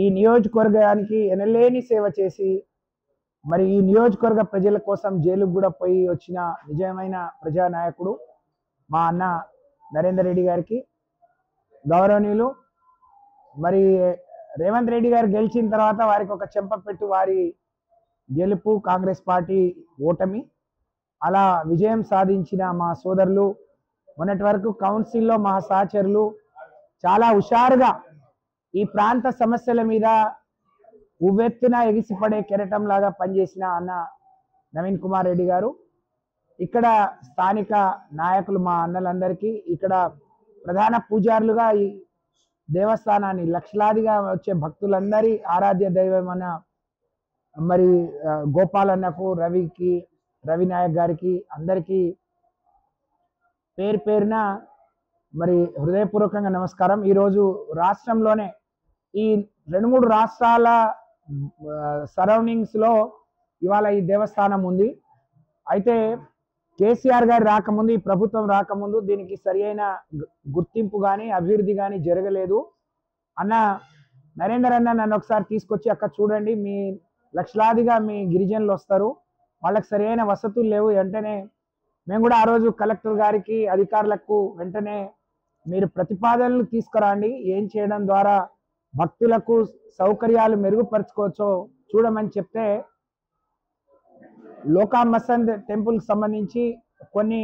ఈ నియోజకవర్గానికి ఎనలేని సేవ చేసి మరి ఈ నియోజకవర్గ ప్రజల కోసం జైలుకు కూడా పోయి వచ్చిన నిజమైన ప్రజానాయకుడు మా అన్న నరేందర్ రెడ్డి గారికి గౌరవనీయులు. మరి రేవంత్ రెడ్డి గారు గెలిచిన తర్వాత వారికి ఒక చెంపపెట్టు వారి గెలుపు, కాంగ్రెస్ పార్టీ ఓటమి. అలా విజయం సాధించిన మా సోదరులు మొన్నటి వరకు కౌన్సిల్లో మా సహచరులు చాలా హుషారుగా ఈ ప్రాంత సమస్యల మీద ఉవ్వెత్తున ఎగిసిపడే కెరటం లాగా పనిచేసిన అన్న నవీన్ కుమార్ రెడ్డి గారు, ఇక్కడ స్థానిక నాయకులు మా అన్నలందరికీ, ఇక్కడ ప్రధాన పూజారులుగా ఈ దేవస్థానాన్ని లక్షలాదిగా వచ్చే భక్తులందరి ఆరాధ్య దైవమైన మరి గోపాలన్నకు, రవి నాయక్ గారికి అందరికీ పేరు పేరున మరి హృదయపూర్వకంగా నమస్కారం. ఈరోజు రాష్ట్రంలోనే ఈ 2-3 రాష్ట్రాల సరౌండింగ్స్లో ఇవాళ ఈ దేవస్థానం ఉంది. అయితే కేసీఆర్ గారు రాకముందు, ఈ ప్రభుత్వం రాకముందు దీనికి సరి అయిన గుర్తింపు కానీ అభివృద్ధి కానీ జరగలేదు. అన్న నరేందర్ అన్న నన్ను ఒకసారి తీసుకొచ్చి అక్కడ చూడండి, మీ లక్షలాదిగా మీ గిరిజనులు వస్తారు, వాళ్ళకి సరైన వసతులు లేవు. వెంటనే మేము కూడా ఆ రోజు కలెక్టర్ గారికి, అధికారులకు వెంటనే మీరు ప్రతిపాదనలు తీసుకురండి, ఏం చేయడం ద్వారా భక్తులకు సౌకర్యాలు మెరుగుపరచుకోవచ్చో చూడమని చెప్తే లోకా మసంద్ టెంపుల్కి సంబంధించి కొన్ని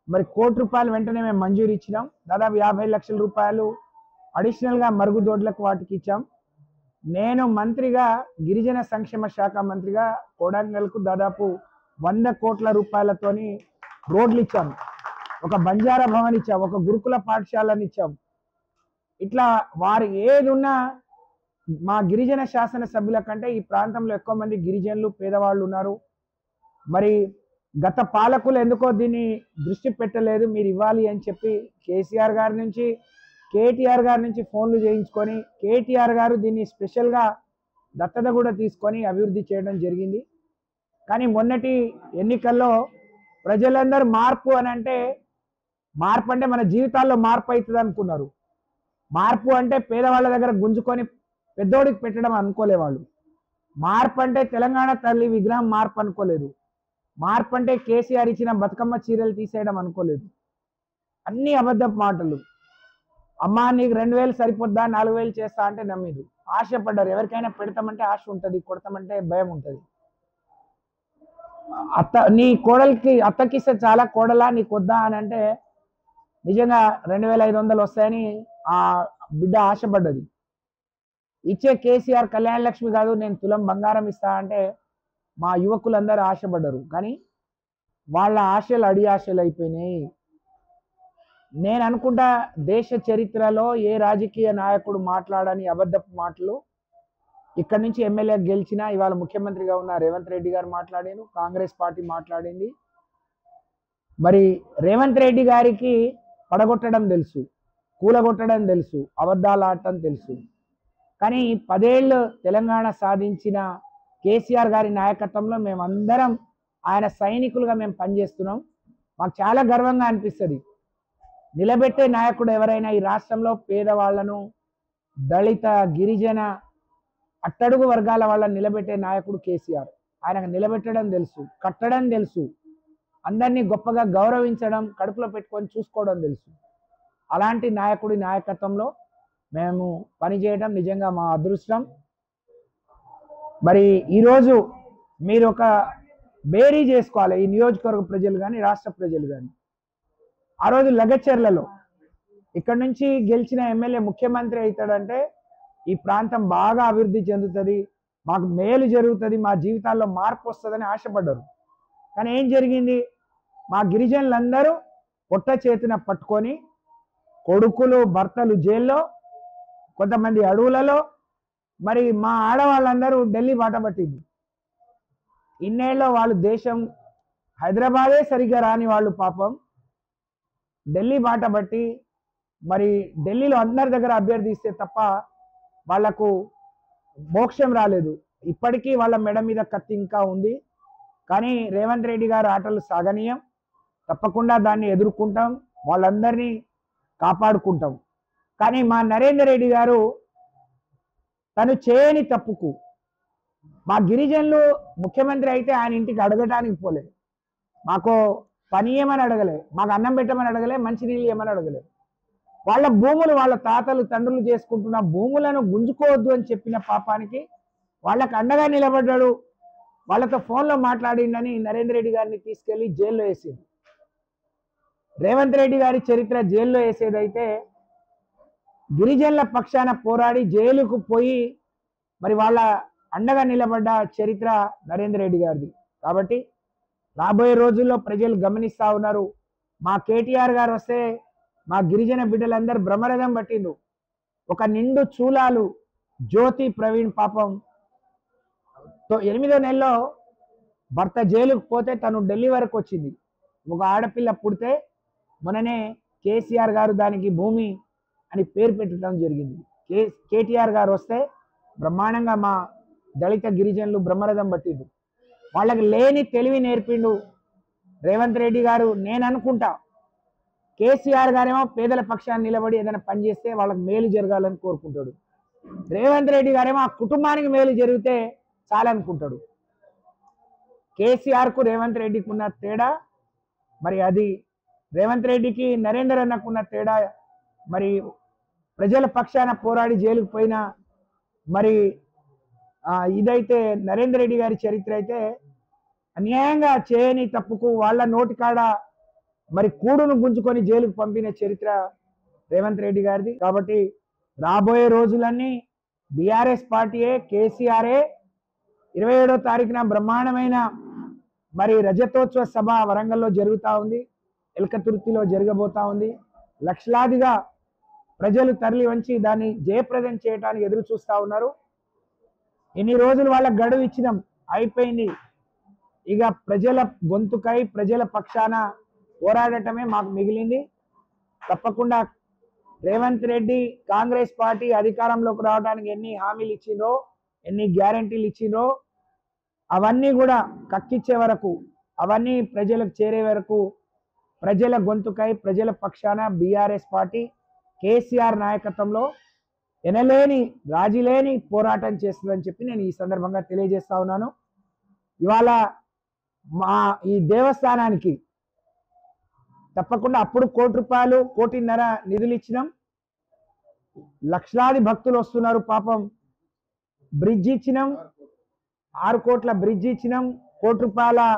మరి ₹1,00,00,000 వెంటనే మేము మంజూరు ఇచ్చినాం. దాదాపు 50 లక్షల రూపాయలు అడిషనల్గా మరుగుదొడ్లకు వాటికి ఇచ్చాం. నేను మంత్రిగా, గిరిజన సంక్షేమ శాఖ మంత్రిగా కొడంగల్కు దాదాపు 100 కోట్ల రూపాయలతోని రోడ్లు ఇచ్చాం, ఒక బంజారా భవన్ ఇచ్చాం, ఒక గురుకుల పాఠశాలను ఇచ్చాం. ఇట్లా వారు ఏది ఉన్నా మా గిరిజన శాసన సభ్యుల కంటే ఈ ప్రాంతంలో ఎక్కువ మంది గిరిజనులు, పేదవాళ్ళు ఉన్నారు. మరి గత పాలకులు ఎందుకో దీన్ని దృష్టి పెట్టలేదు, మీరు ఇవ్వాలి అని చెప్పి కేసీఆర్ గారి నుంచి, కేటీఆర్ గారి నుంచి ఫోన్లు చేయించుకొని కేటీఆర్ గారు దీన్ని స్పెషల్గా దత్తత కూడా తీసుకొని అభివృద్ధి చేయడం జరిగింది. కానీ మొన్నటి ఎన్నికల్లో ప్రజలందరూ మార్పు అంటే మన జీవితాల్లో మార్పు అవుతుంది అనుకున్నారు. మార్పు అంటే పేదవాళ్ళ దగ్గర గుంజుకొని పెద్దోడికి పెట్టడం అనుకోలే వాళ్ళు. మార్పు అంటే తెలంగాణ తల్లి విగ్రహం మార్పు అనుకోలేదు. మార్పు అంటే కేసీఆర్ ఇచ్చిన బతుకమ్మ చీరలు తీసేయడం అనుకోలేదు. అన్ని అబద్ధపు మాటలు. అమ్మా నీకు 2,000 సరిపోద్దా, 4,000 చేస్తా అంటే నమ్మేది. ఆశపడ్డారు. ఎవరికైనా పెడతామంటే ఆశ ఉంటుంది, కొడతామంటే భయం ఉంటుంది. నీ కోడలికి అత్తకిస్తే చాలా, కోడలా నీకు వద్దా అని అంటే నిజంగా 2,500 వస్తాయని ఆ బిడ్డ ఆశపడ్డది. ఇచ్చే కేసీఆర్ కళ్యాణ లక్ష్మి కాదు, నేను తులం బంగారం ఇస్తా అంటే మా యువకులందరూ ఆశపడ్డారు. కానీ వాళ్ళ ఆశలు అడి ఆశలు అయిపోయినాయి. నేను అనుకుంటా దేశ చరిత్రలో ఏ రాజకీయ నాయకుడు మాట్లాడని అబద్ధపు మాటలు ఇక్కడి నుంచి ఎమ్మెల్యే గెలిచినా ఇవాళ ముఖ్యమంత్రిగా ఉన్న రేవంత్ రెడ్డి గారు మాట్లాడారు, కాంగ్రెస్ పార్టీ మాట్లాడింది. మరి రేవంత్ రెడ్డి గారికి పడగొట్టడం తెలుసు, కూలగొట్టడం తెలుసు, అబద్ధాలు ఆడటం తెలుసు. కానీ 10 ఏళ్ళు తెలంగాణ సాధించిన కేసీఆర్ గారి నాయకత్వంలో మేమందరం ఆయన సైనికులుగా మేము పనిచేస్తున్నాం. మాకు చాలా గర్వంగా అనిపిస్తుంది. నిలబెట్టే నాయకుడు ఎవరైనా ఈ రాష్ట్రంలో పేదవాళ్లను, దళిత, గిరిజన, అట్టడుగు వర్గాల వాళ్ళని నిలబెట్టే నాయకుడు కేసీఆర్. ఆయనకు నిలబెట్టడం తెలుసు, కట్టడం తెలుసు, అందరినీ గొప్పగా గౌరవించడం, కడుపులో పెట్టుకొని చూసుకోవడం తెలుసు. అలాంటి నాయకుడి నాయకత్వంలో మేము పనిచేయడం నిజంగా మా అదృష్టం. మరి ఈరోజు మీరు ఒక బేరీ చేసుకోవాలి, ఈ నియోజకవర్గ ప్రజలు కానీ రాష్ట్ర ప్రజలు కానీ. ఆ రోజు లగచర్లలో ఇక్కడ నుంచి గెలిచిన ఎమ్మెల్యే ముఖ్యమంత్రి అవుతాడంటే ఈ ప్రాంతం బాగా అభివృద్ధి చెందుతుంది, మాకు మేలు జరుగుతుంది, మా జీవితాల్లో మార్పు వస్తుందని ఆశపడ్డారు. కానీ ఏం జరిగింది? మా గిరిజనులందరూ పొట్ట చేతిన పట్టుకొని కొడుకులు, భర్తలు జైల్లో, కొంతమంది అడవులలో, మరి మా ఆడవాళ్ళందరూ ఢిల్లీ బాట పట్టింది. ఇన్నేళ్ళలో వాళ్ళు దేశం, హైదరాబాదే సరిగ్గా రాని వాళ్ళు పాపం ఢిల్లీ బాట పట్టి, మరి ఢిల్లీలో అందరి దగ్గర అభ్యర్థిస్తే తప్ప వాళ్లకు మోక్షం రాలేదు. ఇప్పటికీ వాళ్ళ మెడ మీద కత్తి ఇంకా ఉంది. కానీ రేవంత్ రెడ్డి గారు ఆటలు సాగనీయం, తప్పకుండా దాన్ని ఎదుర్కొంటాం, వాళ్ళందరినీ కాపాడుకుంటాం. కానీ మా నరేందర్ రెడ్డి గారు తను చేయని తప్పుకు మా గిరిజనులు ముఖ్యమంత్రి అయితే ఆయన ఇంటికి అడగటానికి పోలేదు, మాకు పని ఏమని అడగలే, మాకు అన్నం పెట్టమని అడగలే, మంచినీళ్ళు ఏమని అడగలే. వాళ్ళ భూములు వాళ్ళ తాతలు తండ్రులు చేసుకుంటున్న భూములను గుంజుకోవద్దు అని చెప్పిన పాపానికి వాళ్ళకు అండగా నిలబడ్డాడు. వాళ్ళతో ఫోన్లో మాట్లాడిండని నరేంద్ర రెడ్డి గారిని తీసుకెళ్లి జైల్లో వేసేది. రేవంత్ రెడ్డి గారి చరిత్ర జైల్లో వేసేదైతే గిరిజనుల పక్షాన పోరాడి జైలుకు పోయి మరి వాళ్ళ అండగా నిలబడ్డ చరిత్ర నరేంద్ర రెడ్డి గారిది. కాబట్టి రాబోయే రోజుల్లో ప్రజలు గమనిస్తా ఉన్నారు. మా కేటీఆర్ గారు వస్తే మా గిరిజన బిడ్డలందరూ బ్రహ్మరథం పట్టిండ్రు. ఒక నిండు చూలాలు జ్యోతి ప్రవీణ్ పాపం 8వ నెలలో భర్త జైలుకు పోతే తను ఢిల్లీ వరకు వచ్చింది. ఒక ఆడపిల్ల పుడితే మొన్ననే కేసీఆర్ గారు దానికి భూమి అని పేరు పెట్టడం జరిగింది. కేటీఆర్ గారు వస్తే బ్రహ్మాండంగా మా దళిత గిరిజనులు బ్రహ్మరథం పట్టిండు. వాళ్ళకి లేని తెలివి నేర్పిండు రేవంత్ రెడ్డి గారు. నేను అనుకుంటా కేసీఆర్ గారేమో పేదల పక్షాన్ని నిలబడి ఏదైనా పని చేస్తే వాళ్ళకి మేలు జరగాలని కోరుకుంటాడు. రేవంత్ రెడ్డి గారేమో ఆ కుటుంబానికి మేలు జరిగితే చాలనుకుంటాడు. కేసీఆర్కు రేవంత్ రెడ్డికి ఉన్న తేడా మరి అది, రేవంత్ రెడ్డికి నరేందర్ అన్నకున్న తేడా మరి ప్రజల పక్షాన పోరాడి జైలుకు పోయిన మరి ఇదైతే నరేందర్ రెడ్డి గారి చరిత్ర అయితే అన్యాయంగా చేయని తప్పుకు వాళ్ళ నోటి కాడ మరి కూడును గుంజుకొని జైలుకు పంపిన చరిత్ర రేవంత్ రెడ్డి గారిది. కాబట్టి రాబోయే రోజులన్నీ బీఆర్ఎస్ పార్టీయే, కేసీఆరే. 27వ తారీఖున బ్రహ్మాండమైన మరి రజతోత్సవ సభ వరంగల్లో జరుగుతూ ఉంది, ఎల్కతుర్తిలో జరగబోతా ఉంది. లక్షలాదిగా ప్రజలు తరలి వంచి దాన్ని జయప్రదం చేయడానికి ఎదురు చూస్తూ ఉన్నారు. ఇన్ని రోజులు వాళ్ళకి గడువు ఇచ్చినాం, అయిపోయింది. ఇక ప్రజల గొంతుకై ప్రజల పక్షాన పోరాడటమే మాకు మిగిలింది. తప్పకుండా రేవంత్ రెడ్డి కాంగ్రెస్ పార్టీ అధికారంలోకి రావడానికి ఎన్ని హామీలు ఇచ్చిండ్రో, ఎన్ని గ్యారంటీలు ఇచ్చిండ్రో అవన్నీ కూడా కక్కిచ్చే వరకు, అవన్నీ ప్రజలకు చేరే వరకు ప్రజల గొంతుకై ప్రజల పక్షాన బీఆర్ఎస్ పార్టీ కేసీఆర్ నాయకత్వంలో ఎనలేని రాజీలేని పోరాటం చేస్తుందని చెప్పి నేను ఈ సందర్భంగా తెలియజేస్తా ఉన్నాను. ఇవాళ మా ఈ దేవస్థానానికి తప్పకుండా అప్పుడు ₹1 కోటిన్నర నిధులు ఇచ్చినాం. లక్షలాది భక్తులు వస్తున్నారు. పాపం బ్రిడ్జ్ ఇచ్చినాం, 6 కోట్ల బ్రిడ్జ్ ఇచ్చినాం, ₹1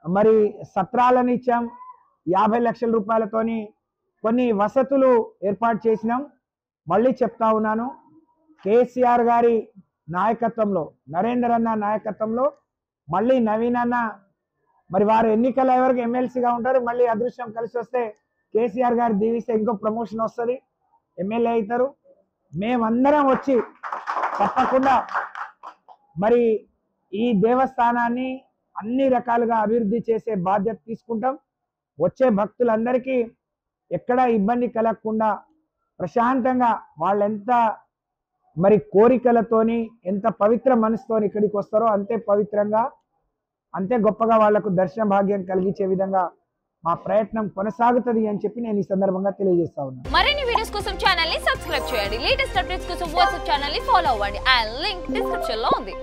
మరి సత్రాలను ఇచ్చాం, 50 లక్షల రూపాయలతోని కొన్ని వసతులు ఏర్పాటు చేసినాం. మళ్ళీ చెప్తా ఉన్నాను, కేసీఆర్ గారి నాయకత్వంలో, నరేందర్ అన్న నాయకత్వంలో మళ్ళీ నవీన్ అన్న మరి వారు ఎన్నికల వరకు ఎమ్మెల్సీగా ఉంటారు. మళ్ళీ అదృష్టం కలిసి వస్తే కేసీఆర్ గారు దీవిస్తే ఇంకో ప్రమోషన్ వస్తుంది, ఎమ్మెల్యే అవుతారు. మేమందరం వచ్చి తప్పకుండా మరి ఈ దేవస్థానాన్ని అన్ని రకాలుగా అభివృద్ధి చేసే బాధ్యత తీసుకుంటాం. వచ్చే భక్తులందరికీ ఎక్కడా ఇబ్బంది కలగకుండా ప్రశాంతంగా వాళ్ళెంత మరి కోరికలతోని ఎంత పవిత్ర మనసుతోని ఇక్కడికి వస్తారో అంతే పవిత్రంగా, అంతే గొప్పగా వాళ్లకు దర్శన భాగ్యం కలిగించే విధంగా మా ప్రయత్నం కొనసాగుతుంది అని చెప్పి నేను ఈ సందర్భంగా తెలియజేస్తా ఉన్నాను. మరిన్ని వీడియోస్ కోసం ఛానల్ ని సబ్స్క్రైబ్ చేయండి. లేటెస్ట్ అప్డేట్స్ కోసం వాట్సాప్ ఛానల్ ని ఫాలో అవ్వండి. ఆ లింక్ డిస్క్రిప్షన్ లో ఉంది.